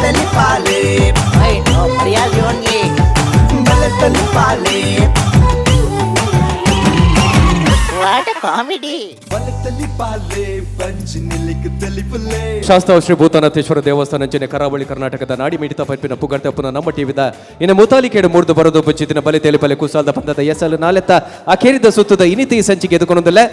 ಬಲೆತಲಿ ಪಾಲೆ ಮರ್ಯಾದೆ ಹೋಗಿ ಬಲೆತಲಿ ಪಾಲೆ what comedy. ಬಲೆತಲಿ ಪಾಲೆ punch ನಿಲಿಕ್ ತಲಿ ಪುಲ್ಲೆ. ಶಾಸ್ತ್ರ ಶ್ರೀ ಭೂತನಾಥೇಶ್ವರ ದೇವಸ್ಥಾನ ಅಂಚನೆ ಕರಾವಳಿ ಕರ್ನಾಟಕದ ನಾಡಿ ಮಿಡಿತ ಪೈಪಿನ ಪುಗರ್ತೆಪ್ಪನ ನಮ್ಮ ಟಿವಿದ ಇನ್ನು ಮುತಾಲಿಕೆಡು ಮೂರ್ದು ಬರೋದು ಬಚ್ಚಿತಿನ ಬಲೆ ತೆಲಿಪಲೆ ಕುಸಾಲದ ಪಂದದ ಎಸಲು ನಾಲೆತ್ತ ಆ ಕೇರಿದ ಸುತ್ತದ ಇನಿತಿ ಸಂಚಿಕೆ ಎದುಕೊಂಡೊಂದಲ್ಲ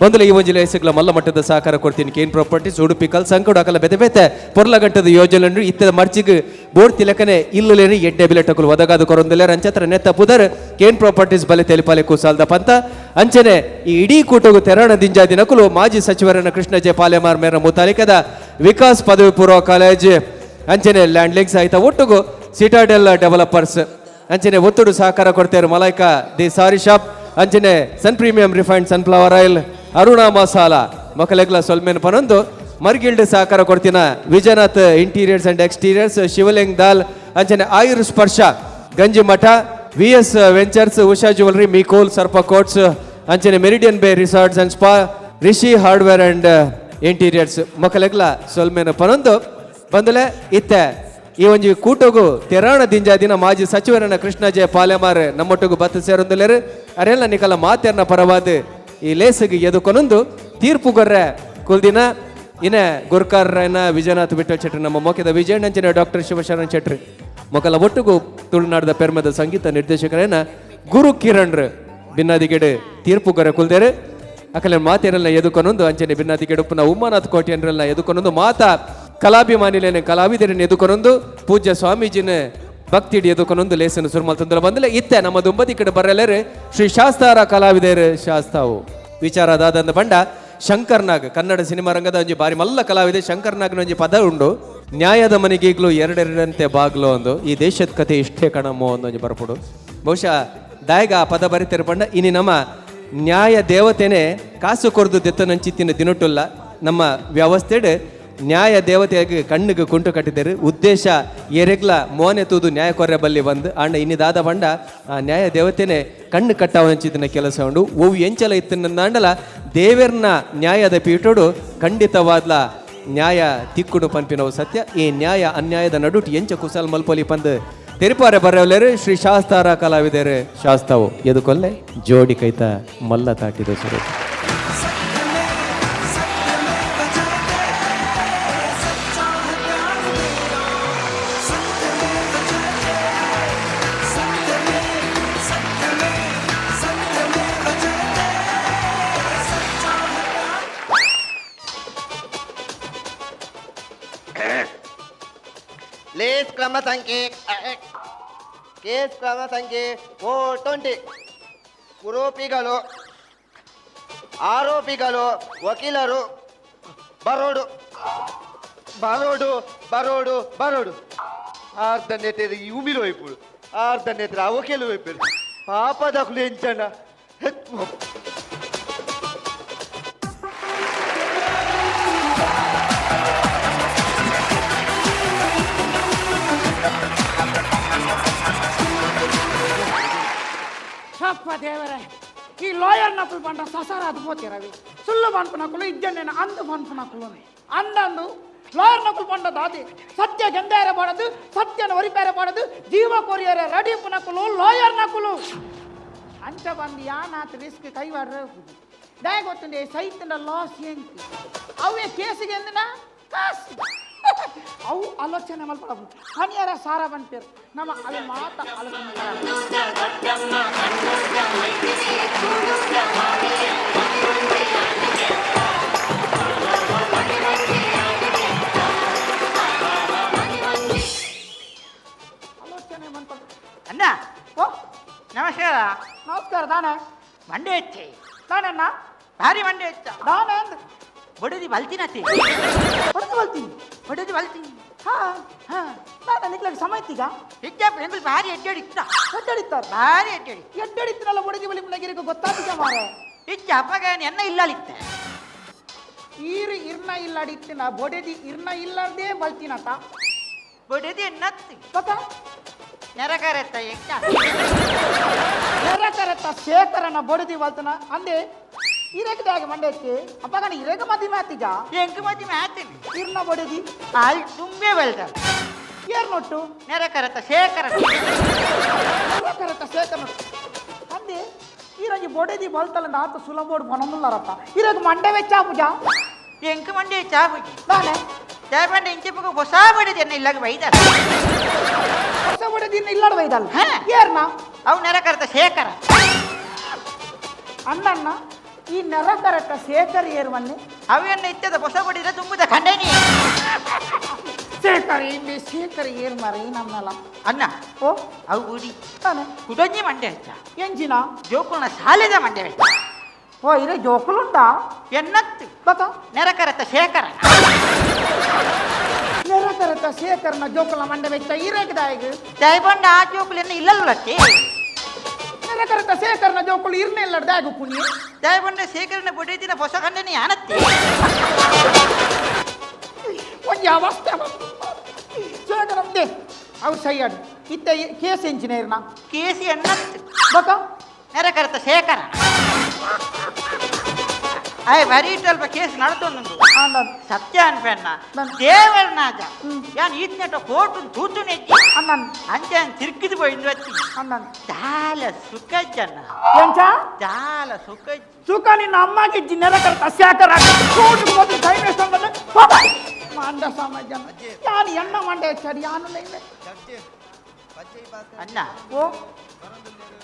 ಬಂದಲ ಈ ಒಂಜಿಲ ಹೆಸಗಳ ಮಲ್ಲ ಮಟ್ಟದ ಸಹಕಾರ ಕೊಡ್ತೀನಿ ಕೇನ್ ಪ್ರಾಪರ್ಟೀಸ್ ಉಡುಪಿ ಕಲ್ ಸಂಕಡ ಅಕಲ ಬೆದೆ ಬೇತೆ ಪೊರ್ಲಗಂಟದ ಯೋಜನೆ ಇತ್ತ ಮರ್ಚಿಗೆ ಬೋರ್ಡ್ ತಿಲಕನೆ ಇಲ್ಲುಲೇನಿ ಎಡ್ಡೆ ಬಿಲೆಟಕುಲು ಒದಗಾದು ಕೊರೊಂದಲೆ ರಂಚತ್ರ ನೆತ್ತ ಪುದರ್ ಕೇನ್ ಪ್ರಾಪರ್ಟೀಸ್ ಬಲೆ ತೆಲಿಪಾಲೆ ಕುಸಾಲದ ಪಂತ ಅಂಚನೆ ಈ ಇಡೀ ಕೂಟಗು ತೆರಣ ದಿಂಜಾದಿ ನಕುಲು ಮಾಜಿ ಸಚಿವರನ್ನ ಕೃಷ್ಣ ಜೆ ಪಾಲೆಮಾರ್ ಮೇರ ಮುತಾಲಿಕದ ವಿಕಾಸ್ ಪದವಿ ಪೂರ್ವ ಕಾಲೇಜ್ ಅಂಚನೆ ಲ್ಯಾಂಡ್ ಲಿಂಕ್ಸ್ ಆಯ್ತಾ ಒಟ್ಟುಗು ಸಿಟಾಡೆಲ್ ಡೆವಲಪರ್ಸ್ ಅಂಚನೆ ಒತ್ತುಡು ಸಹಕಾರ ಕೊಡ್ತಾರೆ ಮಲೈಕಾ ದಿ ಸಾರಿ ಶಾಪ್ ಅಂಚನೆ sun premium refined sunflower oil Aruna masala ಮಕ್ಕಳೆಗ್ಲ ಸೊಲ್ಮೇನ್ ಪನೊಂದು ಮರ್ಗಿಲ್ಡ್ ಸಹಕಾರ ಕೊಡ್ತಿನ Vijaynath interiors and exteriors Shivling dal ಅಂಚನೆ Ayur Sparsh Ganjimutt VS ventures Usha jewellery ಮೀಕೋಲ್ ಸರ್ಪ ಕೋಟ್ಸ್ ಅಂಚನೆ Meridian Bay resorts and spa Rishi hardware and interiors ಮಕ್ಕಳೆಗ್ಲ ಸೊಲ್ಮೇನ್ ಪನೊಂದು ಬಂದಲೆ ಇತ್ತೆ ಈ ಒಂಜಿ ಕೂಟಗು ತೆರಾಣ ದಿಂಜಾದಿನ ಮಾಜಿ ಸಚಿವರನ್ನ ಕೃಷ್ಣ ಜೆ ಪಾಲೆಮಾರ್ ನಮ್ಮೊಟ್ಟಿಗೂ ಬತ್ತ ಸೇರೊಂದುಲೇರು ಅರೆಲ್ಲ ನಿಕಲ ಮಾತೆರ್ನ ಪರವಾದ ಈ ಲೇಸಿಗೆ ಎದುಕೊನೊಂದು ತೀರ್ಪು ಗೊರ್ರೆ ಕುಲ್ದಿನ ಇನ್ನ ಗುರ್ಕಾರ್ರನ ವಿಜಯನಾಥ್ ಬಿಟ್ಟಲ್ ಚಟ್ರಿ ನಮ್ಮ ಮೊಕೆದ ವಿಜಯಣ್ಣಂಚಿನ ಡಾಕ್ಟರ್ ಶಿವಶರಣ್ ಚಟ್ರಿ ಮೊಕಲ ಒಟ್ಟುಗು ತುಳುನಾಡದ ಪೆರ್ಮದ ಸಂಗೀತ ನಿರ್ದೇಶಕರೇನ ಗುರು ಕಿರಣ್ ಭಿನ್ನಾದಿಗೆಡೆ ತೀರ್ಪು ಗೊರೆ ಕುಲ್ದೇರು ಅಕಲೆ ಮಾತೆರಲ್ಲ ಎದುಕೊನೊಂದು ಅಂಚನೆ ಭಿನ್ನಾದಿಗೆಡೆ ಉಪ್ಪುನ ಉಮಾನಾಥ್ ಕೋಟೆಯನ್ರೆಲ್ಲ ಎದುಕೊನೊಂದು ಮಾತಾ ಕಲಾಭಿಮಾನಿಲೇನೆ ಕಲಾವಿದರನ್ನ ಎದುಕೊನೊಂದು ಪೂಜ್ಯ ಸ್ವಾಮೀಜಿನ ಭಕ್ತಿಡಿ ಎದುಕೊನೊಂದು ಲೇಸನ್ನು ಸುರ್ಮಲ್ ತೊಂದರೆ ಬಂದಲೆ ಇತ್ತೆ ನಮ್ಮ ದುಂಬದಿ ಕಡೆ ಬರಲೇರು ಶ್ರೀ ಶಾಸ್ತಾರ ಕಲಾವಿದರು ಶಾಸ್ತಾವು ವಿಚಾರದಾದಂದ ಬಂಡ ಶಂಕರ್ನಾಗ್ ಕನ್ನಡ ಸಿನಿಮಾ ರಂಗದ ಒಂಜಿ ಬಾರಿ ಮಲ್ಲ ಕಲಾವಿದೆ ಶಂಕರ್ನಾಗ್ನ ಒಂಜಿ ಪದ ಉಂಡು ನ್ಯಾಯದ ಮನೆಗೀಗ್ಲು ಎರಡೆರಡಂತೆ ಬಾಗ್ಲು ಒಂದು ಈ ದೇಶದ ಕತೆ ಇಷ್ಟೇ ಕಣಮ್ಮೋ ಒಂದೊಂಜಿ ಬರ್ಪುಡು ಬಹುಶಃ ದಾಯಗ ಆ ಪದ ಬರಿತಾರೆ ಪಂಡ ಇನಿ ನಮ್ಮ ನ್ಯಾಯ ದೇವತೆನೆ ಕಾಸು ಕೊರ್ದು ದೆತ್ತನಂಚಿತ್ತಿನ ದಿನಟುಲ್ಲ ನಮ್ಮ ವ್ಯವಸ್ಥೆಡ್ ನ್ಯಾಯ ದೇವತೆಯಾಗಿ ಕಣ್ಣಿಗೆ ಕುಂಟು ಕಟ್ಟಿದ್ದಾರೆ ಉದ್ದೇಶ ಎರೆಗ್ಲ ಮೋನೆ ತೂದು ನ್ಯಾಯ ಕೊರ್ರೆ ಬಲ್ಲಿ ಬಂದು ಅಣ್ಣ ಇನ್ನಿದಾದ ಬಂಡ ಆ ನ್ಯಾಯ ದೇವತೆನೆ ಕಣ್ಣು ಕಟ್ಟಾವಂಚಿದಿನ ಕೆಲಸ ಉಂಡು ಓವು ಎಂಚಲ ಇತ್ತಿನ ಅಂಡಲ ದೇವೇರ್ನ ನ್ಯಾಯದ ಪೀಠೋಡು ಖಂಡಿತವಾದ್ಲ ನ್ಯಾಯ ತಿಕ್ಕುಡು ಪನ್ಪಿನವು ಸತ್ಯ ಈ ನ್ಯಾಯ ಅನ್ಯಾಯದ ನಡುಟು ಎಂಚ ಕುಸಲ್ ಮಲ್ಪೊಲಿ ಪಂದು ತೆರಿಪಾರೆ ಬರೆಯಲೇರು ಶ್ರೀ ಶಾಸ್ತಾರ ಕಲಾವಿದರು ಶಾಸ್ತಾವು ಎದುಕೊಲ್ಲೆ ಜೋಡಿ ಕೈತ ಮಲ್ಲ ತಾಟಿದ ಸುರು ಲೇಸ್ ಕ್ರಮ ಸಂಖ್ಯೆ ಕೇಸ್ ಕ್ರಮ ಸಂಖ್ಯೆ 420 ಆರೋಪಿಗಳು ವಕೀಲರು ಬರೋಡು ಬರೋಡು ಬರೋಡು ಬರೋಡು ಅರ್ಧ ನೇತ್ರ ಉಮಿಲು ವೈಪುಡು ಅರ್ಧ ನೇತ್ರ ವಕೀಲು ವೈಪುಡು ಪಾಪದಕ್ಲು ಎಂಚಣ್ಣ దేవరే ఈ లాయర్ నకులు పంట ససారా అదిపోతారు సుల్లు పనుపు నకులు ఇద్దరు నేను అందు పనుపు నకులు అందందు లాయర్ నకులు పంట దాది సత్య గంధేర పడదు సత్యను ఒరిపేర పడదు జీవ కొరియర రెడీపు నకులు లాయర్ నకులు ಅಂಚ ಬಂದಿಯಾ ನಾತ್ ರಿಸ್ಕ್ ಕೈವಾಡ್ರೆ ದಯ ಗೊತ್ತುಂಡೆ ಸೈತನ ಲಾಸ್ ಎಂಕ್ ಅವೇ ಕೇಸಿಗೆ ಎಂದಿನ ಕಾಸು ಅವು ಆಲೋಚನೆ ಮಲ್ಪಡವು ಹನಿಯರ ಸಾರ ಬಂದ್ಪೇರು ನಮ್ಮ ಅಲ್ಲಿ ಮಾತ ಆಲೋಚನೆ ಆಲೋಚನೆ ಮಲ್ಪಡ ಅಣ್ಣ ಓ ನಮಸ್ಕಾರ ನಮಸ್ಕಾರ ದಾನೆ ಮಂಡೆ ಹೆಚ್ಚೆ ದಾನಣ್ಣ ಭಾರಿ ಮಂಡೆ ಹೆಚ್ಚ ದಾನೆ ಅಂದ್ ಬಡದಿ ಬಲ್ತಿನತಿ ಹೊಡೆದು ಬಲ್ತೀನಿ ಬಡದಿ ಬಲ್ತೀನಿ ಹಾ ಹಾ ನಾನು ನಿಕ್ಲಾಗ ಸಮಯತ್ತೀಗ ಹೆಚ್ಚಪ್ಪ ಎಂಬುದು ಭಾರಿ ಎಡ್ಡಾಡಿತ್ತ ಎಡ್ಡಡಿತ್ತಾರ ಭಾರಿ ಎಡ್ಡಾಡಿ ಎಡ್ಡಡಿತ್ತಿನಲ್ಲ ಬಡಗಿ ಬಲಿಪನಗಿರಿಗೂ ಗೊತ್ತಾಗ್ತಿದ್ದ ಮಾರೆ ಹೆಚ್ಚ ಅಪ್ಪಗ ಎನ್ನ ಇಲ್ಲಲಿತ್ತೆ ಈರು ಇರ್ನ ಇಲ್ಲಡಿತ್ತಿನ ಬೊಡೆದಿ ಇರ್ನ ಇಲ್ಲದೇ ಬಲ್ತೀನತ ಬಡದಿ ಎನ್ನತ್ತಿ ಗೊತ್ತಾ ನೆರಕರೆತ್ತ ಹೆಚ್ಚ ನೆರಕರೆತ್ತ ಶೇಖರನ ಬೊಡೆದಿ ಬಲ್ತನ ಅಂದೆ ಇರೇಕದಾಗ ಮಂಡಕ್ಕೆ ಅಪ್ಪಗನ ಇರೇಕ ಮದಿ ಮಾತಿಗ ಎಂಕು ಮತಿ ಮಾತೀನಿ ಇರ್ನ ಬೊಡೆದಿ ಅಲ್ಲಿ ತುಂಬೆ ಬೆಳ್ದ ಏರ್ನೊಟ್ಟು ನೆರಕರತ ಶೇಖರ ಕರೆಕ್ಟ್ ಶೇಖರ್ ಅಂದೆ ఈరోజు బొడేది బల్తల నాత సులభోడు పనముల్లారప్ప ఈరోజు మండే వెచ్చా పూజ ಎಂಕ ಮಂಡಿ ಚಾಬುಜಿ దానే ಚಾಬಂಡ ಇಂಚಿಪಕ ಹೊಸ ಬಡಿದೆ ಇಲ್ಲಾಗ ಬೈದ ಹೊಸ ಬೊಡೇದಿ ಇಲ್ಲಡ ವೈದಲ್ ಹಾ. ಏರ್ನಾ ಅವು ನೆರಕರತ ಶೇಖರ ಅಣ್ಣಣ್ಣ ಈ ನೆರ ಕರೆಕ್ಟ್ ಶೇಖರ್ ಏರ್ವನ್ನಿ ಅವೆನ್ನ ಇತ್ತದ ಹೊಸ ಬಡಿದ ತುಂಬುದ ಖಂಡನಿ ಶೇಖರ್ ಇಲ್ಲಿ ಶೇಖರ್ ಏರ್ ಮಾರಿ ನಮ್ಮೆಲ್ಲ ಅನ್ನ ಓ ಅವು ಉಡಿ ತಾನೆ ಕುಡಂಜಿ ಮಂಡೆ ಹಚ್ಚ ಎಂಜಿನ ಜೋಕುನ ಸಾಲೆದ ಮಂಡೆ ಹಚ್ಚ ಓ ಇರೇ ಜೋಕುಲುಂಟಾ ಎನ್ನತ್ತು ಬಕ ನೆರಕರತ ಶೇಖರ ನೆರ ಕರೆಕ್ಟ್ ಶೇಖರ್ನ ಜೋಕುಲ ಮಂಡೆ ವೆಚ್ಚ ಇರೇಕದಾಯಿಗ್ ದಯಬಂಡ ಆ ಜೋಕುಲೆನ್ನ ಇಲ್ಲಲ್ಲಕ್ಕೆ ನೆರ ಕರೆಕ್ಟ್ ಶೇಖರ್ನ ಜೋಕುಲು ಇರ್ನೆ ಇಲ್ಲಡ ದಾಗು ಕುನಿ ದಯಬಂಡ ಶೇಖರನ ಬಡಿದಿನ ಹೊಸ ಖಂಡನಿ ಆನತ್ತಿ ಒಂಜಿ ಅವಸ್ಥೆ ಶೇಖರ್ ಅಂದೆ ಅವು ಸೈಯಡ್ ಇತ್ತೆ ಕೇಸ್ ಎಂಜಿನಿಯರ್ನ ಕೇಸಿ ಎನ್ನತ್ತು ಬಕ ನೆರಕರತ ಶೇಖರ ಅಯ್ಯ ಬರೀ ಸ್ವಲ್ಪ ಕೇಸ್ ನಡ್ತೊಂದು ಅಂದನ್ ಸತ್ಯ ಅನ್ಪೆನ್ನ ನಾನು- ದೇವರನಾಜ ಯಾನ್ ಈತ್ನೆಟ ಕೋಟು ತೂತು ನೆಜ್ಜಿ ಅಣ್ಣನ್ ಅಂಚೆ ತಿರ್ಕಿದು పోయింది వచ్చి ಅಣ್ಣನ್ చాలా సుఖజ్జన్న ಎಂಚ చాలా సుఖజ్ ಸುಖ ನಿನ್ನ ಅಮ್ಮಗೆ ನೆರ ಕರೆಕ್ಟ್ ಶೇಖರ್ ಕೋಟಿ ಕೋಟಿ ಟೈಮ್ ಎಷ್ಟೊಂದನೆ ಮಂಡ ಸಮಾಜನ ಯಾನು ಎಣ್ಣ ಮಂಡೆ ಹಚ್ಚಾಡಿ ಯಾನು ಲೈನೆ ಅನ್ನ ಓ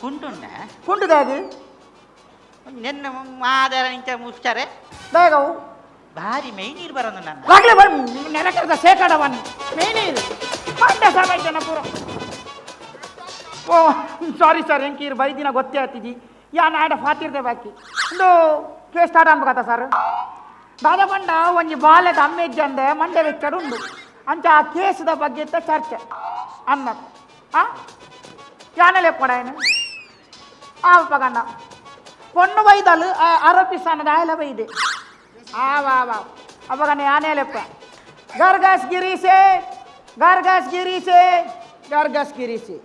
కుంటుండ ಕುಂಟದಾಗಿ ನಿನ್ನ ಮಾದರ ಇಂಚ ಮುಚ್ಚಾರೆ ಬೇಗವು ಭಾರಿ ಮೈ ನೀರು ಬರೋದು ನನ್ನ ಆಗಲೇ ಬರ್ ನೆರ ಕರೆದ ಶೇಖರವನ್ ಮೇನೀರು ಮಂಡ ಸಮಾಜನ ಪೂರ ಓ ಸಾರಿ ಸರ್ ಎಂಕೀರು ಬೈದಿನ ಗೊತ್ತೇ ಆಗ್ತಿದ್ದಿ ಯಾನು ಆಡ ಫಾತಿರ್ದೆ ಬಾಕಿ ಒಂದು ಕೇಸ್ ಸ್ಟಾರ್ಟ್ ಅನ್ಬೇಕತ್ತ ಸರ್ ದಾದಪಂಡ ಒಂಜಿ ಬಾಲ್ಯದ ಅಮ್ಮೆಜ್ಜಿ ಅಂದೆ ಮಂಡೆ ವೆಚ್ಚಡು ಉಂಡು ಅಂಚ ಆ ಕೇಸದ ಬಗ್ಗೆ ಚರ್ಚೆ ಅನ್ನ ಆ ಯಾನೆಲೆ ಪಡಾಯನು ಆವಪ್ಪಗಣ್ಣ పొన్ను వైదాలు ఆరోపిస్ అన్నది ఆయన వైది ఆవా అవ్వగానే ఆనేలేప్ప గర్గస్ గిరీసే గర్గస్ గిరీసే గర్గస్ గిరీసే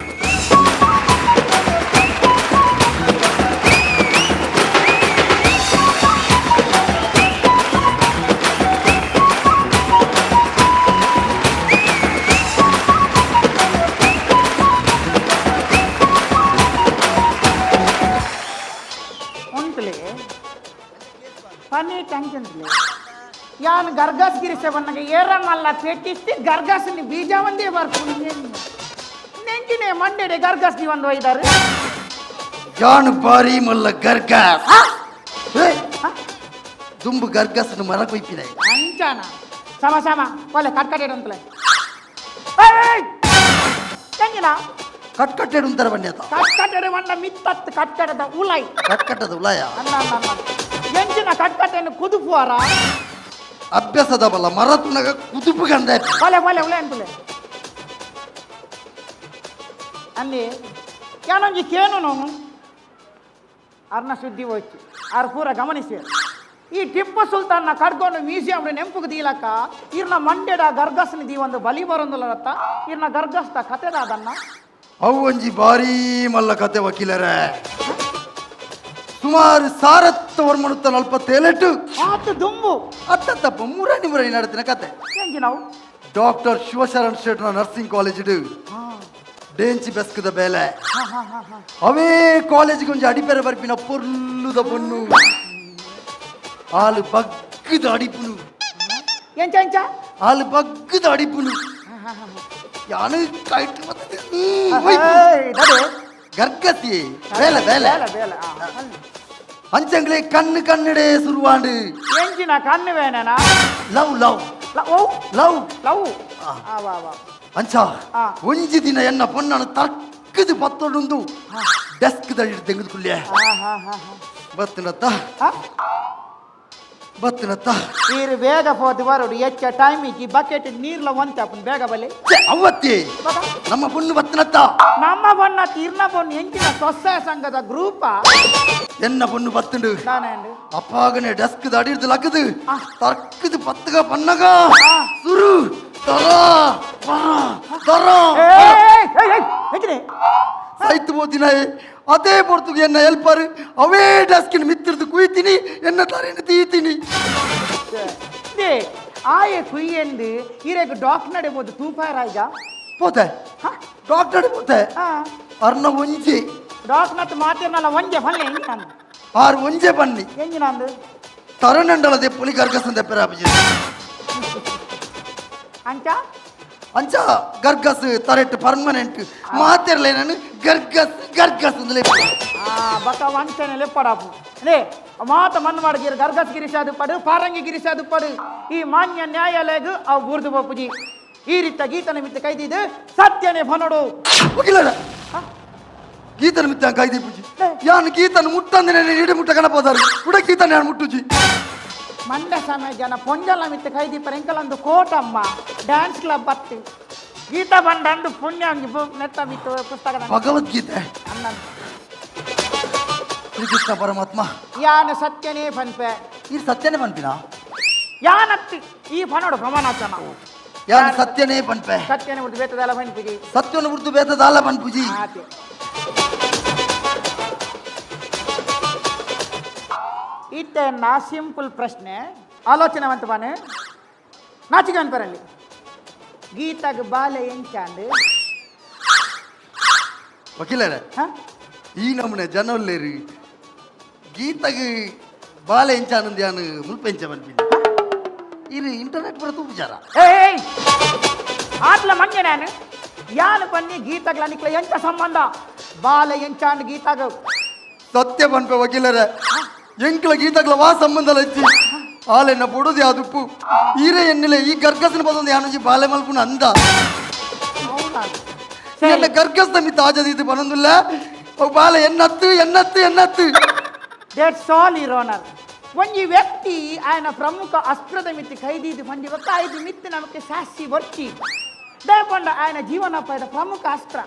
పని టెన్షన్ యాన్ గర్గస్ గిరిసే వన్నగా ఏర మల్ల పెట్టిస్తే గర్గస్ని బీజావందే ಬರ್ಕೊಂಡು ನೆಂಚಿನೆ ಮಂಡೆಡೆ ಗರ್ಗಸ್ನಿ ಒಂದು ಒಯ್ದಾರು ಜಾನ್ ಬಾರಿ ಮಲ್ಲ ಗರ್ಗಸ್ ದುಂಬು ಗರ್ಗಸ್ನು ಮರ ಕೊಯ್ಪಿದೆ ಅಂಚಾನ ಸಮ ಸಮ ಒಲೆ ಕಟ್ಕಟೆಡ್ ಅಂತಲೇ ತಂಗಿನ ಕಟ್ಕಟ್ಟೆಡು ಅಂತಾರೆ ಬನ್ನಿ ಆತ ಕಟ್ಕಟೆಡ್ ಒಂದ ಮಿತ್ತತ್ ಕಟ್ಟಡದ ಉಲೈ ಕಟ್ಕಟ್ಟದ ಉಲಾಯ ಅನ್ನ ಎಂಚಿನ ಕಟ್ಕಟೆಯನ್ನು ಕುದುಪುವಾರ ಅಭ್ಯಾಸದ ಬಲ್ಲ ಮರತುನಗ ಕುದುಪು ಗಂಧ ಒಲೆ ಒಲೆ ಉಲೆ ಅಂತಲೇ ಅಲ್ಲಿ ಯಾನೊಂಜಿ ಕೇನು ನೋವು ಅರ್ನ ಸುದ್ದಿ ಹೋಯ್ತು ಅವ್ರು ಪೂರ ಗಮನಿಸಿ ಈ ಟಿಪ್ಪು ಸುಲ್ತಾನ್ನ ಕಡ್ಕೊಂಡು ಮ್ಯೂಸಿಯಂ ನೆಂಪುಗೆ ದೀಲಕ್ಕ ಇರ್ನ ಮಂಡ್ಯದ ಗರ್ಗಸ್ನಿ ದೀ ಒಂದು ಬಲಿ ಬರೋಂದಿಲ್ಲತ್ತ ಇರ್ನ ಗರ್ಗಸ್ತ ಕತೆದ ಅದನ್ನ ಅವು ಒಂಜಿ ಬಾರಿ ಮಲ್ಲ ಕತೆ ವಕೀಲರೇ ಸುಮಾರು ಸಾರತ್ತ ವರ್ಮಣುತ್ತ ನಲ್ಪತ್ತೇಳೆಟ್ಟು ಆತು ದುಂಬು ಅತ್ತಪ್ಪ ಮುರನಿ ನಡತಿನ ಕತೆ ಹೆಂಗಿ ನಾವು ಡಾಕ್ಟರ್ ಶಿವಶರಣ್ ಶೆಟ್ನ ನರ್ಸಿಂಗ್ ಕಾಲೇಜ್ ಡೇಂಚಿ ಬೆಸ್ಕದ ಬೇಲೆ ಅವೇ ಕಾಲೇಜಿಗೆ ಒಂಜಿ ಅಡಿಪೆರೆ ಬರ್ಪಿನ ಪೊರ್ಲುದ ಪೊನ್ನು ಆಲು ಬಗ್ಗದ ಅಡಿಪುನು ಎಂಚ ಎಂಚ ಆಲು ಬಗ್ಗದ ಅಡಿಪುನು ಯಾನು ಕೈಟ್ ಗರ್ಗಸಿ ಬೇಲೆ ಬೇಲೆ ಅಂಚಂಗ್ಲೆ ಕಣ್ಣು ಕನ್ನಡೆ ಸುರುವಾಂಡು ಎಂಚಿನ ಕಣ್ಣು ವೇನೇನಾ love love O love love ವಾ ಅಂಚ ಒಂಜಿ ದಿನ ಎನ್ನ ಪೊನ್ನನು ತಕ್ಕದು ಪತ್ತೊಂದು ಡೆಸ್ಕ್ ದಡಿ ತೆಗೆದುಕೊಳ್ಳೆ ಬತ್ತನತ್ತ ಬತ್ತನತ್ತ ನೀರು ಬೇಗ ಹೋದ್ ಬರೋಡು ಹೆಚ್ಚ ಟೈಮಿಗೆ ಬಕೆಟ್ ನೀರ್ಲ ಒಂಚಪ್ಪನ್ ಬೇಗ ಬಲೆ ಅವತ್ತೇ ನಮ್ಮ ಪೊಣ್ಣು ಬತ್ತನತ್ತ ನಮ್ಮ ಬಣ್ಣ ತೀರ್ನ ಬಣ್ಣ ಎಂಚಿನ ಸ್ವಸಹಾಯ ಸಂಘದ ಗ್ರೂಪ ಎನ್ನ ಪೊಣ್ಣು ಬತ್ತುಂಡು ನಾನೇಂಡು ಅಪ್ಪಾಗನೆ ಡೆಸ್ಕ್ ದಡಿರ್ದು ಲಕ್ಕದು ತಕ್ಕದು ಪತ್ತಗ ಪನ್ನಗ ಸುರು ತರ ತರ ಸಾಯ್ತು ಹೋದಿನ ಅದೇ ಪೊರ್ತುಗೆ ಎನ್ನ ಹೆಲ್ಪರ್ ಅವೇ ಡೆಸ್ಕಿನ ಮಿತ್ತಿರ್ದು ಕುಯ್ತೀನಿ ಎನ್ನ ತರೇನು ತೀತೀನಿ ಆಯೆ ಕುಯ್ಯಂದು ಇರೆಗ್ ಡಾಕ್ ನಡೆ ಬೋದು ತೂಪಾಯ ರಾಜ పోతే ಹ? ಡಾಕ್ಟರ್ పోతే ಹಾ ಅರ್ನ ಒಂಜಿ ಡಾಕ್ಟರ್ ಮಾತಿರ್ನಲ್ಲ ಒಂಜೆ ಹೊಲ್ಲೆ ಎಂಜಿ ನಂದು ಆರು ಒಂಜೆ ಬನ್ನಿ ಎಂಜಿ ನಂದು ತರನಂಡಲ ದೆಪ್ಪುಲಿ ಗರ್ಗಸನ್ ದೆಪ್ಪರ ಅಭಿಜಿ ಅಂಚ ಅಂಚ ಗರ್ಗಸ್ ತರೆಟ್ ಪರ್ಮನೆಂಟ್ ಮಾತಿರ್ಲೆ ನಾನು ಗರ್ಗಸ್ ಗರ್ಗಸ್ ಅಂದಲೇ ಬಕ ವಂಚನೆ ಲೆಪ್ಪಡಾಪು ಅದೇ ಮಾತ ಮನ್ವಾಡ ಗಿರಿ ಗರ್ಗಸ್ ಗಿರಿಸಾದು ಪಡು ಪಾರಂಗಿ ಗಿರಿಸಾದು ಪಡು ಈ ಮಾನ್ಯ ನ್ಯಾಯಾಲಯಗ ಅವು ಬುರ್ದು ಬಪ್ಪುಜಿ ಈ ರೀತ ಗೀತನ ಮಿತ್ತ ಕೈದಿದ್ದು ಸತ್ಯನೇ ಫನೋಡು ಹೋಗಿಲ್ಲ ಗೀತನ ಮಿತ್ತ ಕೈದಿ ಪೂಜಿ ಯಾನ್ ಗೀತನ ಮುಟ್ಟಂದ್ರೆ ಇಡಿ ಮುಟ್ಟ ಕಣಪದಾರು ಉಡ ಗೀತನ ಯಾನ್ ಮುಟ್ಟುಜಿ ಮಂಡ್ಯ ಸಮಯ ಜನ ಪೊಂಜಲ ಮಿತ್ತ ಕೈದಿ ಪರೆಂಕಲಂದು ಕೋಟಮ್ಮ ಡ್ಯಾನ್ಸ್ ಕ್ಲಬ್ ಬತ್ತಿ ಗೀತ ಬಂದಂದು ಪುಣ್ಯ ನೆತ್ತ ಬಿತ್ತು ಪುಸ್ತಕದ ಭಗವದ್ಗೀತೆ ಅನ್ನ ಶ್ರೀಕೃಷ್ಣ ಪರಮಾತ್ಮ ಯಾನ ಸತ್ಯನೇ ಪನ್ಪೆ ಈ ಸತ್ಯನೇ ಪನ್ಪಿನ ಯಾನತ್ತಿ ಈ ಫನೋಡು ಪ್ರಮಾಣಾಚನ ಯಾನ್ ಸತ್ಯನೇ ಪನ್ಪೆ ಸತ್ಯನೇ ಬಿಟ್ಟು ಬೇತದಲ್ಲ ಪನ್ಪಿಜಿ ಸತ್ಯನ ಬಿಡ್ತು ಬೇತದಾಲ ಪನ್ಪುಜಿ ಆತೆ ಇತ್ತನ್ನ ಸಿಂಪಲ್ ಪ್ರಶ್ನೆ ಆಲೋಚನೆವಂತ ಬಾನೆ ನಾಚಿಕೆ ಅನ್ಪರಲ್ಲಿ ಗೀತಾಗ ಬಾಲೆ ಎಂಚಾಂದು ವಕೀಲರ ಹ? ಈ ನಮ್ಮನೆ ಜನಲ್ಲೇರಿ ಗೀತಗೆ ಬಾಲೆ ಎಂಚಾನಂದ್ ಯಾನು ಮುಲ್ಪೆಂಚ ಪನ್ಪಿನ ಇದು ಇಂಟರ್ನೆಟ್ ಬರತು ವಿಚಾರ ಏಯ್ ಆತ್ಲ ಮಂಜೆ ನಾನು ಯಾನು ಬನ್ನಿ ಗೀತಗಳ ನಿಕ್ಲ ಎಂಚ ಸಂಬಂಧ ಬಾಲೆ ಎಂಚಾಂಡ್ ಗೀತಾಗ ಸತ್ಯ ಪನ್ಪೆ ವಕೀಲರ ಎಂಕ್ಲ ಗೀತಗಳ ವಾ ಸಂಬಂಧ ಲಚ್ಚಿ ಆಲೆನ್ನ ಪೊಡುದು ಯಾದುಪ್ಪು ಈರೆ ಎನ್ನಿಲೆ ಈ ಗರ್ಗಸನ ಪದೊಂದು ಯಾನುಜಿ ಬಾಲೆ ಮಲ್ಪುನ ಅಂದ ಎನ್ನ ಗರ್ಗಸ್ನ ಮಿತ್ತ ಆಜದೀತು ಪನೊಂದುಲ್ಲ ಅವು ಬಾಲೆ ಎನ್ನತ್ತು ಎನ್ನತ್ತು ಎನ್ನತ್ತು ದಟ್ಸ್ ಆಲ್ ಇರೋನರ್ ಒಂಜಿ ವ್ಯಕ್ತಿ ఆయన ಪ್ರಮುಖ ಅಸ್ತ್ರದ ಮಿತ್ತಿ ಕೈದಿದ್ದು ಪಂಜಿ ಒಕ್ಕ 5 ಮಿತ್ತಿ ನಮಗೆ ಸಾಸಿ ಬರ್ಚಿ ದಯಪಂಡ ఆయన ಜೀವನೋಪಾಯದ ಪ್ರಮುಖ ಅಸ್ತ್ರ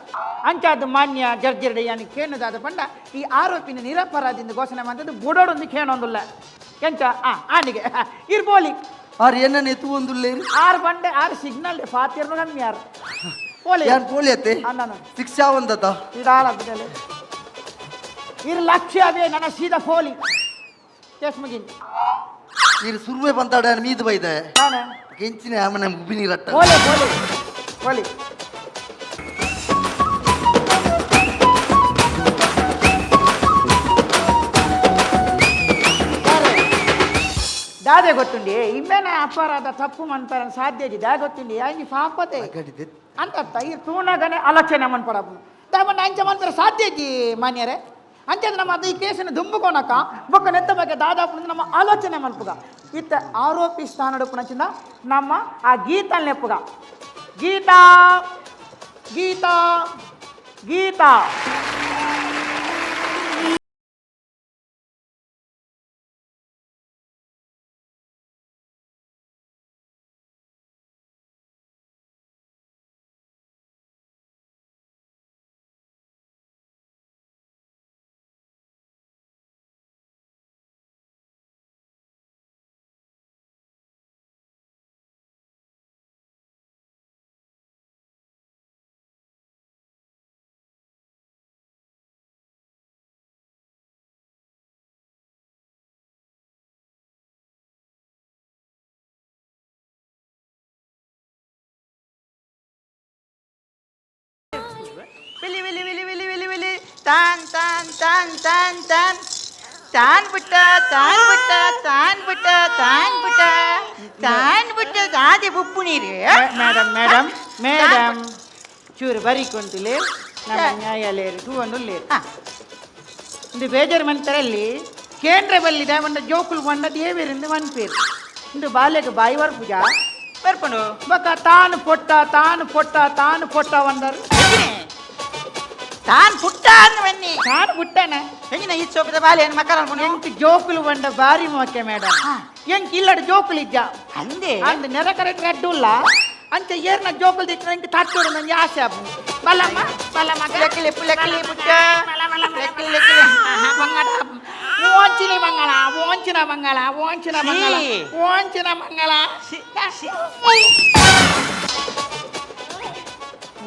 ಅಂಚಾದ ಮಾನ್ಯ ಜರ್ಜರ್ಡೆ ಯಾನಿ ಕೇನುದಾದ ಪಂಡ ಈ ಆರೋಪಿನ ನಿರಪರಾಧಿಯಿಂದ ಘೋಷಣೆ ಮಾಡಿದ್ದು ಬುಡೋಡೊಂದು ಕೇಳೊಂದುಲ್ಲ ಎಂಚ ಆನಿಗೆ ಇರ್ಬೋಲಿ ಆರು ಎನ್ನ ಎತ್ತು ಒಂದುಲ್ಲೇರು 6 ಬಂಡೆ 6 ಸಿಗ್ನಲ್ ಪಾತಿರ್ನು ಕಮ್ಮಿ ಯಾರು ಪೋಲಿ ಯಾನ್ ಪೋಲಿಯತ್ತೆ ಅಣ್ಣನು ಶಿಕ್ಷಾ ಒಂದತ ಇಡಾಳ ಬಿಡಲೆ ಇರ್ ಲಕ್ಷ್ಯ ಅವೇ ನನ್ನ ಸೀದಾ ಪೋಲಿ ಕೇಸ್ ಮುಗಿನ್ ನೀರು ಸುರುವೆ ಬಂತಾಡ ಮೀದು ಬೈದೆ ನಾನು ಕೆಂಚಿನ ಆಮನೆ ಉಬ್ಬಿನಿ ರಟ್ಟ ಪೋಲಿ ಪೋಲಿ ಪೋಲಿ ದಾದೆ ಗೊತ್ತುಂಡಿ ಇಮ್ಮೇನೆ ಅಪರಾಧ ತಪ್ಪು ಮನ್ಪರ ಸಾಧ್ಯ ಇದೆ ದಾದೆ ಗೊತ್ತುಂಡಿ ಆಯ್ನಿ ಪಾಪತೆ ಗಡಿದೆ ಅಂತ ಈ ತೂಣಗನೆ ಆಲೋಚನೆ ಮನ್ಪಡಪ್ಪು ತಾವನ್ನ ಅಂಚ ಮನ್ಪರ ಸಾಧ್ಯ ಇದ್ದಿ ಮಾನ್ಯರೇ ಅಂಚಂದ್ರೆ ನಮ್ಮ ಅದು ಈ ಕೇಸನ್ನು ದುಂಬುಕೋನಕ ಬೊಕ್ಕ ನೆತ್ತ ಬಗ್ಗೆ ದಾದಾಪು ನಮ್ಮ ಆಲೋಚನೆ ಮಲ್ಪುಗ ಇತ್ತ ಆರೋಪಿ ಸ್ಥಾನಡುಪು ನಚ್ಚಿಂದ ನಮ್ಮ ಆ ಗೀತಲ್ ನೆಪ್ಪುಗ ಗೀತಾ ಗೀತಾ ಗೀತಾ ವಿಲಿ ವಿಲಿ ವಿಲಿ ವಿಲಿ ವಿಲಿ ವಿಲಿ ತಾನ್ ತಾನ್ ತಾನ್ ತಾನ್ ತಾನ್ ತಾನ್ ಬಿಟ್ಟ ತಾನ್ ಬಿಟ್ಟ ತಾನ್ ಬಿಟ್ಟ ತಾನ್ ಬಿಟ್ಟ ತಾನ್ ಬಿಟ್ಟ ಗಾದೆ ಉಪ್ಪು ನೀರು ಮೇಡಮ್ ಮೇಡಮ್ ಮೇಡಮ್ ಚೂರು ಬರಿಕೊಂತಿಲಿ ನಮ್ಮ ನ್ಯಾಯಾಲಯ ಒಂದು ಇಂದು ಬೇಜಾರು ಮಂತರಲ್ಲಿ ಕೇಂದ್ರ ಬಲ್ಲಿದ ಒಂದು ಜೋಕುಲು ಬಂದ ದೇವೇರಿಂದ ಮನ್ಪೇರು ಇಂದು ಬಾಲ್ಯಕ್ಕೆ ಬಾಯಿ ಪೂಜ ಬರ್ಕೊಂಡು ಬಕ್ಕ ತಾನು ಪೊಟ್ಟ ತಾನು ಪೊಟ್ಟ ತಾನು ಪೊಟ್ಟ ಒಂದರು ತಾನ್ ಪುಟ್ಟ ಅಂದ ಬನ್ನಿ ತಾನು ಪುಟ್ಟನ ಹೆಂಗಿನ ಈ ಸೋಪದ ಬಾಲೆ ಏನು ಮಕ್ಕಳ ಅನ್ಕೊಂಡು ಎಂಕ್ ಜೋಕುಲು ಬಂಡ ಬಾರಿ ಮೋಕೆ ಮೇಡಮ್ ಎಂಕ್ ಇಲ್ಲಡ ಜೋಕುಲು ಇದ್ದ ಅಂದೆ ಅಂದ್ ನೆರ ಕರೆಕ್ಟ್ ಅಡ್ಡುಲ್ಲ ಅಂಚ ಏರ್ನ ಜೋಕುಲು ದಿಟ್ಟು ನಂಗೆ ತಾಟೋಡು ನಂಗೆ ಆಸೆ ಆಪು ಬಲ್ಲಮ್ಮ ಬಲ್ಲಮ್ಮ ಲೆಕ್ಕಲಿ ಲೆಕ್ಕಲಿ ಪುಟ್ಟ ಲೆಕ್ಕಲಿ ಲೆಕ್ಕಲಿ ಮಂಗಳ ಓಂಚಿನ ಮಂಗಳ ಓಂಚಿನ ಮಂಗಳ ಓಂಚಿನ ಮಂಗಳ ಓಂಚಿನ ಮಂಗಳ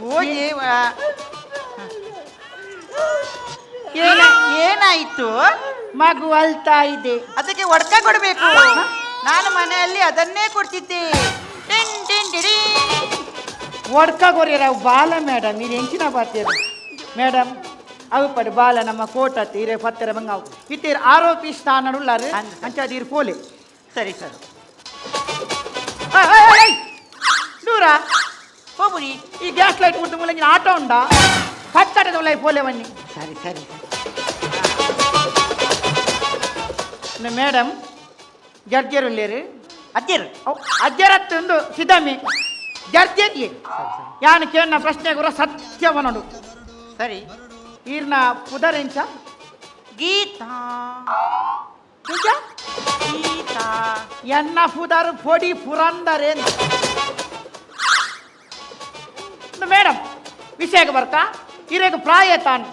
ಹೋಗಿ ಏನಾಯ್ತು ಮಗು ಅಳ್ತಾ ಇದೆ ಅದಕ್ಕೆ ಒಡ್ಕ ಕೊಡ್ಬೇಕು ನಾನು ಮನೆಯಲ್ಲಿ ಅದನ್ನೇ ಕೊಡ್ತಿದ್ದೆ ಟಿನ್ ಟಿನ್ ಟಿಡಿ ಒಡ್ಕಾಗೋರಿಯರ ಅವು ಬಾಲ ಮೇಡಮ್ ಇದು ಹೆಂಚಿನ ಬಾತೀರ ಮೇಡಮ್ ಅವು ಪಡಿ ಬಾಲ ನಮ್ಮ ಕೋಟ ಇರೇ ಪತ್ತರ ಬಂಗಾವು ಇತ್ತೀರ ಆರೋಪಿ ಸ್ಥಾನಡುಲ್ಲಾರು ಅಂಚ ಇರು ಪೋಲೆ ಸರಿ ಸರ್ ದೂರ ಹೋಗ್ಬಿಡಿ. ಈ ಗ್ಯಾಸ್ ಲೈಟ್ ಮುಟ್ಟು ಮೂಲಂಗಿ ಆಟೋ ಉಂಡಾ ಕಟ್ಟಡದ ಒಳ್ಳೆ ಪೋಲೆ ಬನ್ನಿ ಸರಿ ಸರಿ ಮೇಡಮ್ ಜಡ್ಜರು ಇಲ್ಲೇರು ಅಜ್ಜರು ಅಜ್ಜರತ್ತೊಂದು ಸಿದ್ದಮ್ಮಿ ಜಡ್ಜಿ ಯಾನು ಕೇಳಿನ ಪ್ರಶ್ನೆ ಗುರ ಸತ್ಯವ ನೋಡು ಸರಿ ಈರ್ನ ಪುದರೆಂಚ ಗೀತಾ ನಿಜ ಗೀತಾ ಎನ್ನ ಪುದರು ಪೊಡಿ ಪುರಂದರೆ ಮೇಡಮ್ ವಿಷಯಕ್ಕೆ ಬರ್ತಾ ಇರೇಗ ಪ್ರಾಯ ತಾನು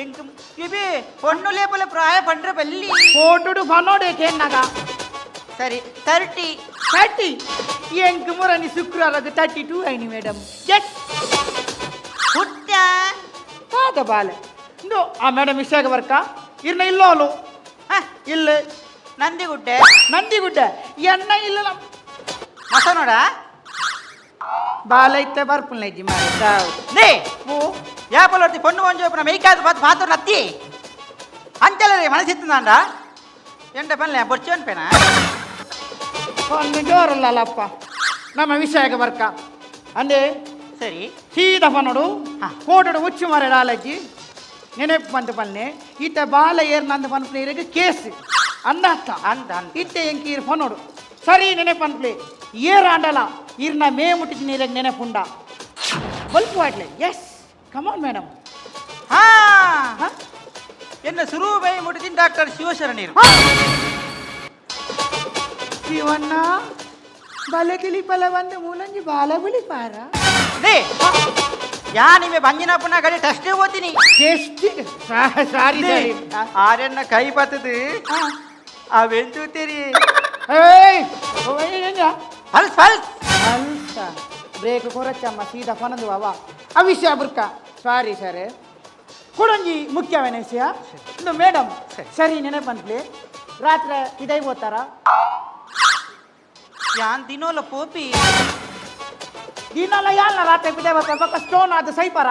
ಎಂಕ್ ಇವೆ பொண்ணு ಲೇಪಲೆ ಪ್ರಾಯ ಪಂಡ್ರೆ ಬಲ್ಲಿ ಕೋಟುಡು ಫನೋಡೆ ಕೇನ್ನಾಗ ಸರಿ 30 30 ಎಂಕ್ ಮುರನಿ ಶುಕ್ರವಾರದ 32 ಐನಿ ಮೇಡಮ್ ಎಸ್ ಹುಟ್ಟ ಪಾದ ಬಾಲೆ ಇಂದು ಆ ಮೇಡಮ್ ವಿಷಯಕ್ಕೆ ಬರ್ಕ ಇರ್ನ ಇಲ್ಲೋಲು ಇಲ್ಲ ನಂದಿಗುಡ್ಡೆ ನಂದಿಗುಡ್ಡ ಎನ್ನ ಇಲ್ಲ ಮಸ ನೋಡ ಬಾಲ ಇತ್ತೆ ಬರ್ಪುಲ್ ನೈಜಿ ಮಾರ ನೇ ಯಾಪಲೋರ್ತಿ பொண்ணு கொஞ்சம் மெய்க்காது பார்த்து பார்த்து நத்தி அஞ்சலரை மனசித்துந்தாண்டா ಎಂಟ ಪನ್ಲೆ ಬೊಚ್ಚನ್ ಪೆನ ಒಂದು ಜೋರಲ್ಲಪ್ಪ ನಮ್ಮ ವಿಷಯಕ್ಕೆ ಬರ್ಕ ಅಂದೆ ಸರಿ ಸೀದ ಪನ್ನೋಡು ಕೋಟಡು ಉಚ್ಚು ಮರ ರಾಲಜ್ಜಿ ನೆನಪು ಬಂತ ಪನ್ನೆ ಈತ ಬಾಲ ಏರ್ ನಂದು ಪನ್ಪನೆ ಇರಗೆ ಕೇಸ್ ಅಂದ ಅಂತ ಇತ್ತೆ ಎಂಕಿ ಇರ್ ಪನ್ನೋಡು ಸರಿ ನೆನಪು ಅನ್ಪ್ಲೆ ಏರ್ ಆಂಡಲ ಇರ್ನ ಮೇ ಮುಟ್ಟಿದ ನೀರಿಗೆ ನೆನಪುಂಡ ಬಲ್ಪು ಆಡ್ಲೆ ಎಸ್ ಕಮಾನ್ ಮೇಡಮ್ ಹಾ என்ன சுரூபை முடிச்சின் டாக்டர் சிவசரணீர் ಶಿವಣ್ಣ ಬಲೆ ಕಿಳಿಪಲ ಬಂದು ಮೂಲಂಜಿ ಬಾಲ ಬಿಳಿಪಾರ ನೇ ಯಾನಿಮೆ ಬಂಜಿನಪ್ಪನ ಕಡೆ ಟೆಸ್ಟ್ ಓದ್ತೀನಿ ಎಷ್ಟು ಸಾರಿ ಸಾರಿ ಆರೆನ್ನ ಕೈ ಬತ್ತದು ಅವೆಂದು ತೆರಿ ಏಯ್ ಫಲ್ಸ್ ಫಲ್ಸ್ ಅಲ್ಸ ಬ್ರೇಕ್ ಕೊರಚಮ್ಮ ಸೀದಾ ಪನದು ಬಾಬಾ ಆ ವಿಷಯ ಬುರ್ಕ ಸಾರಿ ಸರ್ ಕೊಡಂಜಿ ಮುಖ್ಯವೇನ ವಿಷಯ ಇದು ಮೇಡಮ್ ಸರಿ ನೆನಪಂತ್ಲಿ ರಾತ್ರಿ ಇದೈ ಹೋತಾರ ಯಾನ್ ದಿನೋಲ ಪೋಪಿ ದಿನಲ್ಲ ಯಾಲ್ಲ ರಾತ್ರಿ ಪಿದೈ ಬರ್ತಾರೆ ಪಕ್ಕ ಸ್ಟೋನ್ ಅದು ಸೈಪರ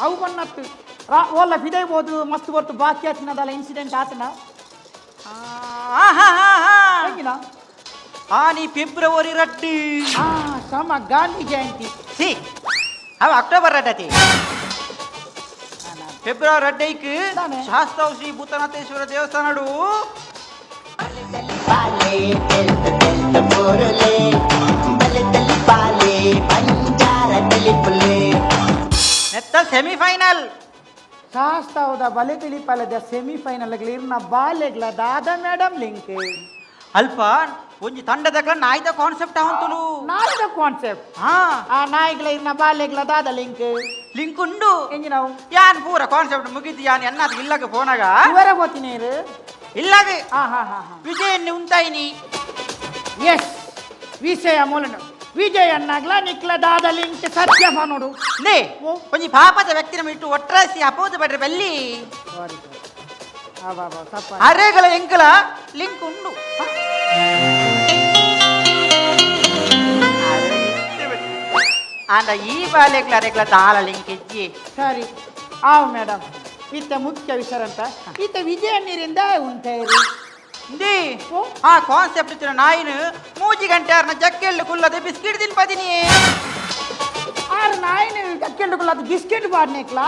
ಅವು ಬನ್ನತ್ತು ಓಲ್ಲ ಪಿದೈ ಬೋದು ಮಸ್ತ್ ಬರ್ತು ಬಾಕಿ ಆತಿನದಲ್ಲ ಇನ್ಸಿಡೆಂಟ್ ಆತನ ಹೆಂಗಿನ ನೀ ಫೆಬ್ರವರಿ ರಡ್ಡಿ ಸಮ ಗಾಂಧಿ ಜಯಂತಿ ಸಿ ಅವ ಅಕ್ಟೋಬರ್ ರಡ್ಡತಿ ಫೆಬ್ರವರಿ ರಡ್ಡೈಕ್ ಶಾಸ್ತ್ರವು ಶ್ರೀ ಭೂತನಾಥೇಶ್ವರ ದೇವಸ್ಥಾನಡು ನೆತ್ತ ಸೆಮಿಫೈನಲ್ ಶಾಸ್ತ್ರದ ಬಲೆ ತಿಳಿಪಲದ ಸೆಮಿಫೈನಲ್ ಇರ್ನ ಬಾಲೆಗ್ಲ ದಾದ ಮೇಡಮ್ ಲಿಂಕ್ ಅಲ್ಪ ಒಂಜಿ ತಂಡದಕ್ಲ ನಾಯ್ದ ಕಾನ್ಸೆಪ್ಟ್ ಅವಂತುಲು ನಾಯ್ದ ಕಾನ್ಸೆಪ್ಟ್ ಆ ನಾಯಿಗ್ಲ ಇರ್ನ ಬಾಲೆಗ್ಲ ದಾದ ಲಿಂಕ್ ಲಿಂಕ್ ಉಂಡು ಎಂಜಿ ನಾವು ಯಾನ್ ಪೂರ ಕಾನ್ಸೆಪ್ಟ್ ಮುಗಿದು ಯಾನ್ ಎನ್ನಾದ ಇಲ್ಲಗ ಫೋನಾಗ ಇವರ ಹೋತಿನೇರು ಇಲ್ಲಗ ಹಾ ವಿಜಯన్ని ಉಂತಾಯಿನಿ ಎಸ್ ವಿಷಯ ಮೂಲನು ವಿಜಯನ್ನಾಗ್ಲ ನಿಕ್ಲ ದಾದ ಲಿಂಕ್ ಸತ್ಯ ನೋಡು ನೇ ಒಂಜಿ ಪಾಪದ ವ್ಯಕ್ತಿನ ಇಟ್ಟು ಒಟ್ರಾಸಿ ಅಪೋದು ಬಡ್ರೆ ಬಲ್ಲಿ ಸಾರಿ ತಪ್ಪ ಅರೆಗಳ ಎಂಕಲ ಲಿಂಕ್ ಉಂಡು ಅಂದ ಈ ಬಾಲೆಗ್ಲ ಅರೆಗ್ಲ ದಾಲ ಲಿಂಕ್ ಇಜ್ಜಿ ಸರಿ ಆವ್ ಮೇಡಮ್ ಇತ್ತ ಮುಖ್ಯ ವಿಷಯ ಅಂತ ಇತ್ತ ವಿಜಯ ನೀರಿಂದ ಉಂಟೇರಿ ಇಂದಿ ಆ ಕಾನ್ಸೆಪ್ಟ್ ಇತ್ತಿನ ನಾಯಿನು 3 ಗಂಟೆ ಆರ್ನ ಜಕ್ಕೆಳ್ಳು ಕುಲ್ಲದೆ ಬಿಸ್ಕಿಟ್ ತಿನ್ಪದಿನಿ ಆರು ನಾಯಿನ ಕಕ್ಕೆಂಡುಕಲ್ಲ ಅದು ಬಿಸ್ಕೆಟ್ ಬಾಡ್ನೆಕ್ಲ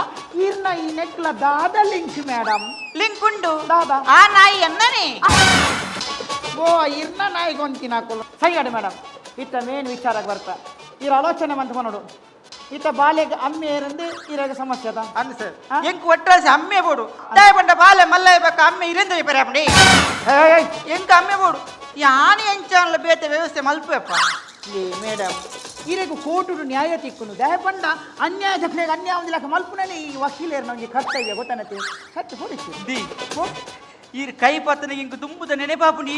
ಈರ್ನ ಈ ನೆಕ್ಲ ದಾದ ಲಿಂಕ್ ಮೇಡಮ್ ಲಿಂಕ್ ಉಂಡು ದಾದ ಆ ನಾಯಿ ಎನ್ನನೆ ಓ ಇರ್ನ ನಾಯಿಗೊಂದು ಹಾಕೋಲ್ಲ ಸರಿ ಅಡಿ ಮೇಡಮ್ ಇತ್ತ ಮೇನ್ ವಿಚಾರಕ್ಕೆ ಬರ್ತಾ ಇರ ಆಲೋಚನೆ ಮಂತ ನೋಡು ಇತ್ತ ಬಾಲ್ಯಗೆ ಅಮ್ಮೆ ಇರಂದು ಇರಾಗ ಸಮಸ್ಯೆ ಅದ ಅಂದ್ ಸರ್ ಎಂಕ್ ಒಟ್ರಾಸಿ ಅಮ್ಮೆ ಬೋಡು ದಯ ಪಂಡ ಬಾಲೆ ಮಲ್ಲಯ್ಯ ಬಕ್ಕ ಅಮ್ಮೆ ಇರೆಂದ ಪೆರಾಪಡಿ ಎಂಕ ಅಮ್ಮೆ ಬೋಡು ಯಾನಿ ಎಂಚಾನ್ಲ ಬೇತೆ ವ್ಯವಸ್ಥೆ ಮಲ್ಪೆಪ್ಪ ಮೇಡಮ್ ಇರೆಗೂ ಕೋಟುಡು ನ್ಯಾಯ ತಿಕ್ಕುನು ದಯ ಪಂಡ ಅನ್ಯಾಯ ಜಕ್ಲೆಗೆ ಅನ್ಯಾಯ ಒಂದಿಲಕ ಮಲ್ಪುನೇ ಈ ವಕೀಲರು ನಮಗೆ ಕರ್ತವ್ಯ ಗೊತ್ತನತಿ ಸತ್ಯ ಹೊಡಿಸಿ ದಿ ಈರ್ ಕೈ ಪತ್ತನಿಗೆ ಇಂಕು ತುಂಬುದ ನೆನೆಪಾಪುನಿ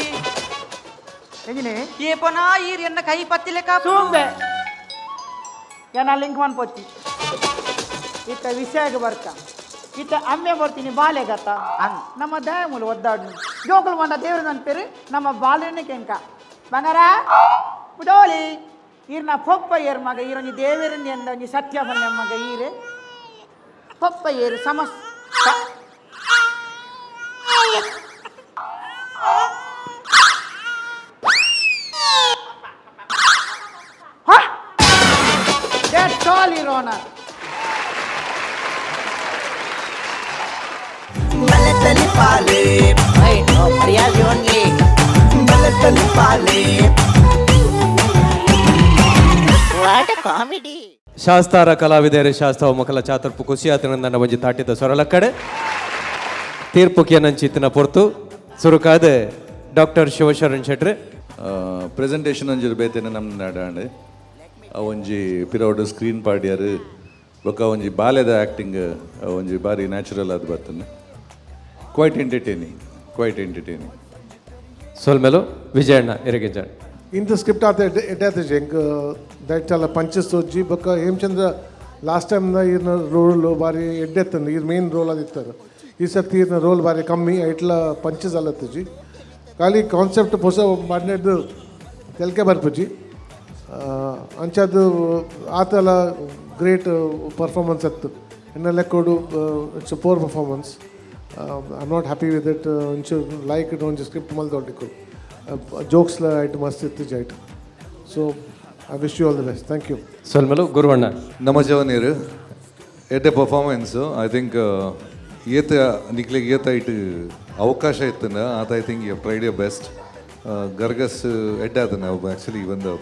ಎಂಜಿನಿ ಏಪನಾ ಈರ್ ಎನ್ನ ಕೈ ಪತ್ತಿಲೆಕ ತುಂಬೆ ಏನ ಲಿಂಕ್ ಮನ್ಪೋತಿ ಇತ್ತ ವಿಷಯಕ್ಕೆ ಬರ್ತಾ ಇತ್ತ ಅಮ್ಮೆ ಬರ್ತೀನಿ ಬಾಲೆಗತ್ತ ನಮ್ಮ ದಯಮೂಲ ಒದ್ದಾಡು ಜೋಕುಲು ಬಂದ ದೇವ್ರ ನನ್ನ ಪೇರು ನಮ್ಮ ಬಾಲೆಣ್ಣೆ ಕೆಂಕ ಬಂಗಾರ ಬಿಡೋಲಿ ಈರ್ನ ಪೊಪ್ಪ ಏರ್ ಮಗ ಈರೊಂಜಿ ದೇವೇರಿಂದ ಎಂದ ಒಂಜಿ ಸತ್ಯಬಲ್ಲ ಮಗ ಈರು ಪೊಪ್ಪ ಏರು ಸಮಸ್ That's all, Your Honor. Malatali pale, Hey, no, Priyas only. malatali pale. What a comedy. ಶಾಸ್ತಾರ ಕಲಾವಿದರು ಶಾಸ್ತಾವ ಮಕ್ಕಳ ಚಾತರ್ಪು ಕುಸಿಯಾತನ ನನ್ನ ಒಂಜಿ ತಾಟಿದ ಸೊರಲ ಕಡೆ ತೀರ್ಪುಕಿಯ ನಂಚಿತ್ತಿನ ಪೊರ್ತು ಸುರುಕಾದ ಡಾಕ್ಟರ್ ಶಿವಶರಣ್ ಶೆಟ್ರೆ ಪ್ರೆಸೆಂಟೇಷನ್ ಒಂಜಿ ಬೇತೇನೆ ನಮ್ಮ ನಡಾಂಡೆ ಒಂಜಿ ಪಿರೌಡ್ ಸ್ಕ್ರೀನ್ ಪಾಡ್ಯಾರು ಬೊಕ್ಕ ಒಂಜಿ ಬಾಲ್ಯದ ಆ್ಯಕ್ಟಿಂಗ್ ಒಂಜಿ ಬಾರಿ ನ್ಯಾಚುರಲ್ ಅದು ಬರ್ತದೆ ಕ್ವೈಟ್ ಎಂಟರ್ಟೈನಿಂಗ್ ಸೋಲ್ಮೇಲು ವಿಜಯಣ್ಣ ಎರಗಿಂಜಾಣ್ ಇಂದು ಸ್ಕ್ರಿಪ್ಟ್ ಆತ ಎಡ್ಡಾತ ಜಂಕ್ ದಟ್ ಅಲ್ಲ ಪಂಚಸ್ ತೋಜಿ ಬೊಕ್ಕ ಹೇಮಚಂದ್ರ ಲಾಸ್ಟ್ ಟೈಮ್ನ ಈರ್ನ ರೋಲ್ ಬಾರಿ ಎಡ್ಡೆತ್ತಂದು ಈರ್ ಮೇನ್ ರೋಲ್ ಅದಿತ್ತಾರೆ ಈ ಸರ್ತಿ ಈರ್ನ ರೋಲ್ ಬಾರಿ ಕಮ್ಮಿ ಐಟ್ಲ ಪಂಚಸ್ ಅಲ್ಲತ್ತಜಿ ಖಾಲಿ ಕಾನ್ಸೆಪ್ಟ್ ಹೊಸ ಮಾಡಿದ್ದು ತೆಲ್ಕೆ ಬರ್ಪುಜಿ ಅಂಚದು ಆತಲ ಗ್ರೇಟ್ ಪರ್ಫಾರ್ಮೆನ್ಸ್ ಅತ್ತು ಇನ್ನೆಲ್ಲ ಕೊಡು it's a poor performance I am not happy with it ಒಂಚೂರು ಲೈಕ್ ಇಟ್ ಒಂಚೂರು ಸ್ಕ್ರಿಪ್ಟ್ ಮಲ್ ದೊಡ್ಡಿಕ್ಕು ಜೋಕ್ಸ್ಲ ಐಟು ಮಸ್ತ್ ಇತ್ತು ಐಟು so I wish you all the best thank you ಸೋಲ್ಮೇಲು ಗುರುವಣ್ಣ ನಮ್ಮ ಜವನೀರು ಎಡ್ಡೆ ಪರ್ಫಾರ್ಮೆನ್ಸು ಐ ಥಿಂಕ್ ಏತ ನಿಕ್ಲಿಗೆ ಏತ ಇಟ್ಟು ಅವಕಾಶ ಇತ್ತನ ಆತ I think you tried your best ಗರ್ಗಸ್ ಎಡ್ಡೆ ಆತನ ಆ್ಯಕ್ಚುಲಿ ಒಂದು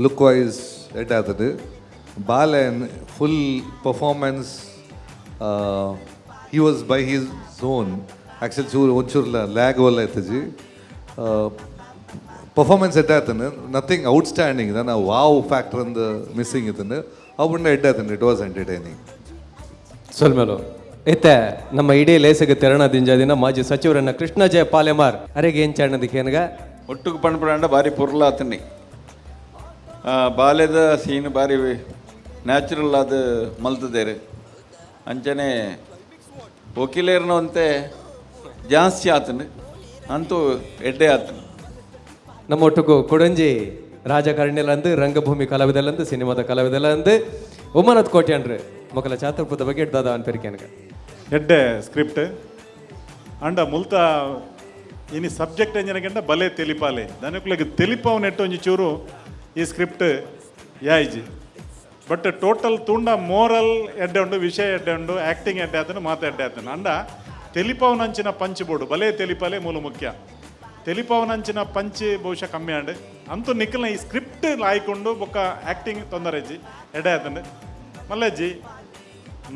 ಲುಕ್ ವೈಸ್ ಎಡ್ಡೆ ಆತದು ಬಾಲೆನ್ full performance he was by his zone actually ಒಂಚೂರು ಲ್ಯಾಗ್ ಒಲ್ಲ ಐತಜಿ ಪರ್ಫಾರ್ಮೆನ್ಸ್ ಎಡ್ಡೆ ಆತನ ನಥಿಂಗ್ ಔಟ್ಸ್ಟ್ಯಾಂಡಿಂಗ್ ನಾನು ವಾವ್ ಫ್ಯಾಕ್ಟರ್ ಅಂದು ಮಿಸ್ಸಿಂಗ್ ಇತ್ತಂದು ಅವ್ರನ್ನ ಎಡ್ಡೆ ಆತನ ಇಟ್ ವಾಸ್ ಎಂಟರ್ಟೈನಿಂಗ್ ಸೋಲ್ಮೇಲು ಇತ್ತೆ ನಮ್ಮ ಇಡೀ ಲೇಸಗೆ ತೆರಣ ದಿಂಜಾದಿನ ಮಾಜಿ ಸಚಿವರನ್ನ ಕೃಷ್ಣ ಜಯ ಪಾಲೆಮಾರ್ ಅರೆಗೆ ಏನ್ ಚಾಣದಕ್ಕೆ ಏನಗ ಒಟ್ಟಿಗೆ ಪಂಡ್ಪಂಡ ಭಾರಿ ಪುರ್ಲಾತನಿ ಬಾಲ್ಯದ ಸೀನ್ ಭಾರಿ ನ್ಯಾಚುರಲ್ ಅದು ಮಲ್ತದೇರು ಅಂಚನೆ ವಕೀಲೇರ್ನು ಅಂತೆ ಜಾಸ್ತಿ ಆತನು ಅಂತೂ ಎಡ್ಡೆ ಆತನು ನಮ್ಮ ಒಟ್ಟಿಗೂ ಕೊಡಂಜಿ ರಾಜಕಾರಣಿಯಲ್ಲಂದು ರಂಗಭೂಮಿ ಕಲಾವಿದಲ್ಲಂದು ಸಿನಿಮಾದ ಕಲಾವಿದಲ್ಲಂದು ಒಮ್ಮನತ್ ಕೋಟೆ ಅನ್ರಿ ಮಕ್ಕಳ ಚಾತುರ್ಪದ ಬಗ್ಗೆ ಇಡ್ದಾದ ಅನ್ಪೇರಿಕೆ ನನಗೆ ಎಡ್ಡೆ ಸ್ಕ್ರಿಪ್ಟ್ ಅಂಡ ಮುಲ್ತ ಇನಿ ಸಬ್ಜೆಕ್ಟ್ ಎಂಜನಗಂಡ ಬಲೆ ತೆಲಿಪಾಲೆ ದನಕ್ಲೆಗ್ ತೆಲಿಪಾವ್ ನೆಟ್ಟು ಒಂಜಿ ಚೂರು ಈ ಸ್ಕ್ರಿಪ್ಟ್ ಯಾಯ್ಜಿ ಬಟ್ ಟೋಟಲ್ ತುಂಡ ಮೋರಲ್ ಎಡ್ಡೆ ಉಂಡು ವಿಷಯ ಎಡ್ಡೆ ಉಂಡು ಆ್ಯಕ್ಟಿಂಗ್ ಎಡ್ಡೆ ಆತನು ಮಾತು ಎಡ್ಡೆ ಆತನು ಅಂಡ ತೆಲಿಪಾವ್ನಂಚಿನ ಪಂಚ್ ಬೋರ್ಡು ಬಲೆ ತೆಲಿಪಾಲೆ ಮೂಲ ಮುಖ್ಯ ತೆಲಿಪಾವ್ನಂಚಿನ ಪಂಚ್ ಬಹುಶಃ ಕಮ್ಮಿ ಆಂಡು ಅಂತೂ ನಿಖಲ್ನ ಈ ಸ್ಕ್ರಿಪ್ಟ್ ಲಾಯ್ಕೊಂಡು ಬೊಕ್ಕ ಆ್ಯಕ್ಟಿಂಗ್ ತೊಂದರೆ ಅಜ್ಜಿ ಎಡ್ಡೆ ಆತಂಡು ಮಲ್ಲಜ್ಜಿ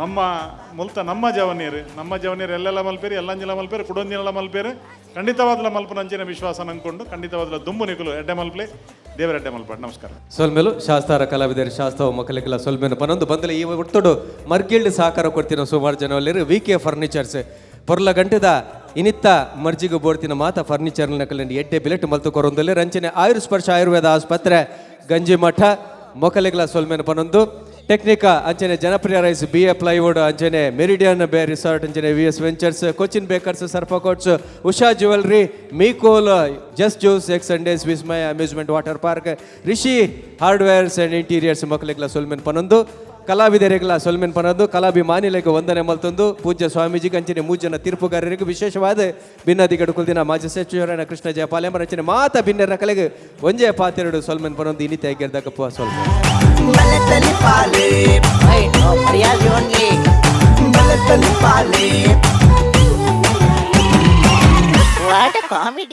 ನಮ್ಮ ಮುಲ್ತ ನಮ್ಮ ಜವನಿಯರು ಎಲ್ಲೆಲ್ಲ ಮಲ್ಪೇರಿ ಎಲ್ಲಂಜಿಲ ಮಲ್ಪೇರು ಕುಡೊಂದಿನೆಲ್ಲ ಮಲ್ಪೇರು ಖಂಡಿತವಾದ್ಲ ಮಲ್ಪನಂಚಿನ ವಿಶ್ವಾಸ ನಂಬ್ಕೊಂಡು ಖಂಡಿತವಾದ್ಲ ದುಂಬು ನಿಕುಲು ಎಡ್ಡೆ ಮಲ್ಪಲೆ ದೇವರ ಎಡ್ಡೆ ಮಲ್ಪಾಡು ನಮಸ್ಕಾರ ಸೊಲ್ಮೇಲು ಶಾಸ್ತಾರ ಕಲಾವಿದರು ಶಾಸ್ತಾವ ಮಕ್ಕಳಿಗೆಲ್ಲ ಸೊಲ್ಮೇನು ಪನ್ನೊಂದು ಬಂದಲೆ ಈ ಒಟ್ಟೊಡು ಮರ್ಗಿಲ್ಡ್ ಸಹಕಾರ ಕೊಡ್ತಿನ ಸುಮಾರು ಜನ ಒಳ್ಳೆಯರು VK ಫರ್ನಿಚರ್ಸ್ ಪೊರ್ಲ ಗಂಟೆದ ಇನಿತ್ತ ಮರ್ಜಿಗೆ ಬೋಡ್ತಿನ ಮಾತ ಫರ್ನಿಚರ್ನ ಕಲೆಂಡು ಎಡ್ಡೆ ಬಿಲೆಟ್ ಮಲ್ತು ಕೊರೊಂದಲ್ಲಿ ರಂಚನೆ ಆಯುರ್ಸ್ಪರ್ಶ ಆಯುರ್ವೇದ ಆಸ್ಪತ್ರೆ ಗಂಜಿಮಠ ಮೊಕಲೆಗಳ ಸೊಲ್ಮೇನು ಪನ್ನೊಂದು ಟೆಕ್ನಿಕಾ ಅಂಚನೆ ಜನಪ್ರಿಯ ರೈಸ್ BA ಪ್ಲೈವುಡ್ ಅಂಚನೆ ಮೆರಿಡಿಯನ್ ಬೇ ರಿಸಾರ್ಟ್ ಅಂಚನೆ VS ventures Cochin bakers Surfa coats Usha jewellery ಮೀಕೋಲ್ just juice X sundaes Vismaya amusement water park Rishi hardwares and interiors ಮಕ್ಕಳಿಗೆಲ್ಲ ಸೊಲ್ಮೆನ್ ಪನ್ನೊಂದು ಕಲಾವಿದರಿಗೆಲ್ಲ ಸೊಲ್ಮೆನ್ ಪನ್ನೊಂದು ಕಲಾಭಿಮಾನಿಗಳಿಗೆ ವಂದನೆ ಮಲ್ತೊಂದು ಪೂಜ್ಯ ಸ್ವಾಮೀಜಿಗೆ ಅಂಚನೆ ಮೂಜನ ತೀರ್ಪುಗಾರರಿಗೆ ವಿಶೇಷವಾದ ಭಿನ್ನದಿಗಡು ಕುಲ್ದಿನ ಮಾಜಿ ಸಚಿವರನ್ನ ಕೃಷ್ಣ ಜಯ ಪಾಲೆಮಾರ್ ಅಂಚನೆ ಮಾತ ಭಿನ್ನರ ಕಲೆಗೆ ಒಂಜೇ ಪಾತೆರಡು ಸೊಲ್ಮೆನ್ ಪನ್ನೊಂದು ಇನಿತೆ ಆಗಿರ್ದಕ್ಕಪ್ಪ ಸೊಲ್ಮೆನ್ Malatali pale, Hey, no, Priyas only. malatali pale. What a comedy.